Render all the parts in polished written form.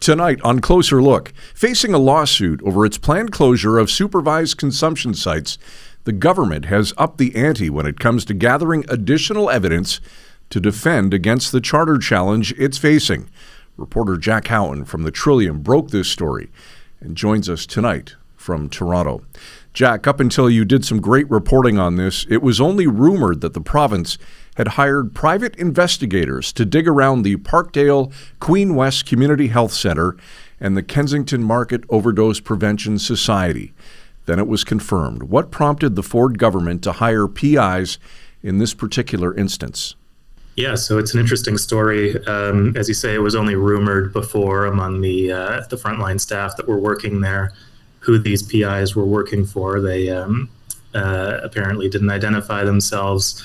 Tonight on Closer Look, facing a lawsuit over its planned closure of supervised consumption sites, the government has upped the ante when it comes to gathering additional evidence to defend against the charter challenge it's facing. Reporter Jack Howen from the Trillium broke this story and joins us tonight from Toronto. Jack, up until you did some great reporting on this, it was only rumored that the province had hired private investigators to dig around the Parkdale Queen West Community Health Centre and the Kensington Market Overdose Prevention Society. Then it was confirmed. What prompted the Ford government to hire PIs in this particular instance? Yeah, so it's an interesting story. As you say, it was only rumored before among the frontline staff that were working there who these PIs were working for. They apparently didn't identify themselves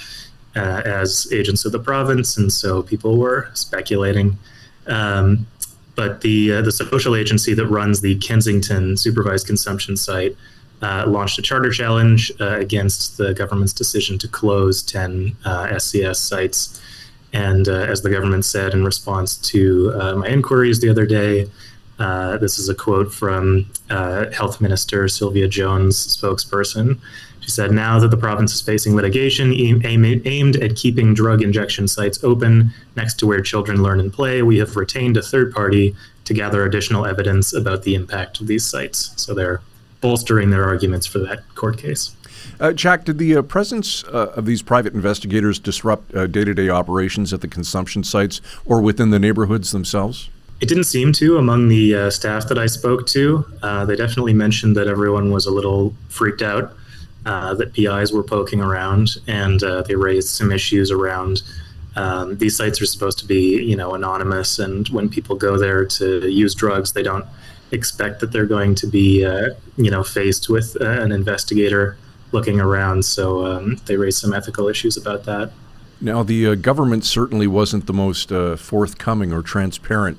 as agents of the province, and so people were speculating. But the social agency that runs the Kensington supervised consumption site launched a charter challenge against the government's decision to close 10 SCS sites. And as the government said in response to my inquiries the other day, this is a quote from Health Minister Sylvia Jones' spokesperson. She said, "Now that the province is facing litigation aimed at keeping drug injection sites open next to where children learn and play, we have retained a third party to gather additional evidence about the impact of these sites." So they're bolstering their arguments for that court case. Jack, did the presence of these private investigators disrupt day-to-day operations at the consumption sites or within the neighborhoods themselves? It didn't seem to among the staff that I spoke to. They definitely mentioned that everyone was a little freaked out, that PIs were poking around, and they raised some issues around these sites are supposed to be, anonymous, and when people go there to use drugs, they don't expect that they're going to be, faced with an investigator looking around. So they raised some ethical issues about that. Now, the government certainly wasn't the most forthcoming or transparent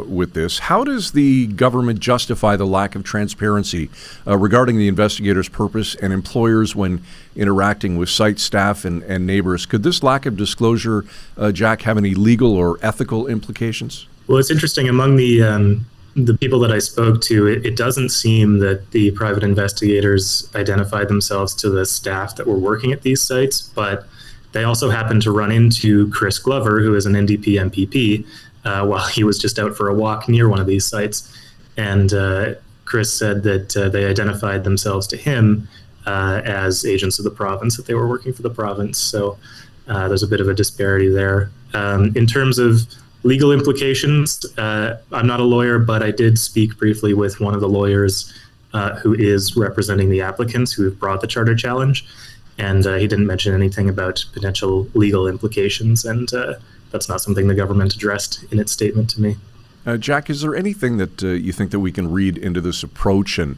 with this. How does the government justify the lack of transparency regarding the investigators' purpose and employers when interacting with site staff and neighbors? Could this lack of disclosure, Jack, have any legal or ethical implications? Well, it's interesting. Among the people that I spoke to, it doesn't seem that the private investigators identified themselves to the staff that were working at these sites, but they also happened to run into Chris Glover, who is an NDP MPP, while he was just out for a walk near one of these sites. And Chris said that they identified themselves to him as agents of the province, that they were working for the province. So there's a bit of a disparity there. In terms of legal implications, I'm not a lawyer, but I did speak briefly with one of the lawyers who is representing the applicants who have brought the charter challenge. And he didn't mention anything about potential legal implications, and that's not something the government addressed in its statement to me. Jack, is there anything that you think that we can read into this approach, and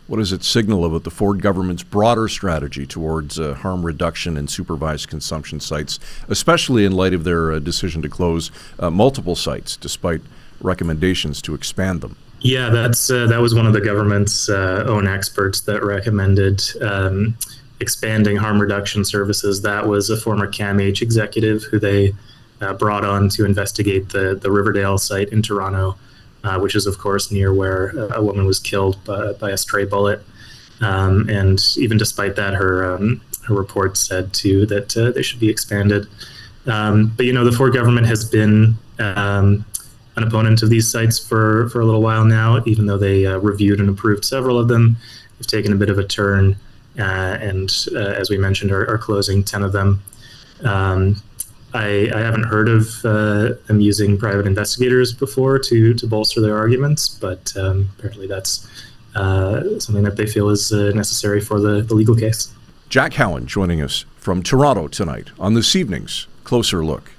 what does it signal about the Ford government's broader strategy towards harm reduction in supervised consumption sites, especially in light of their decision to close multiple sites despite recommendations to expand them? Yeah, that was one of the government's own experts that recommended expanding harm reduction services. That was a former CAMH executive who they brought on to investigate the Riverdale site in Toronto, which is, of course, near where a woman was killed by a stray bullet. And even despite that, her report said, too, that they should be expanded. But, the Ford government has been an opponent of these sites for a little while now, even though they reviewed and approved several of them. They've taken a bit of a turn. And as we mentioned, are closing 10 of them. I haven't heard of them using private investigators before to bolster their arguments, but apparently that's something that they feel is necessary for the legal case. Jack Howen joining us from Toronto tonight on this evening's Closer Look.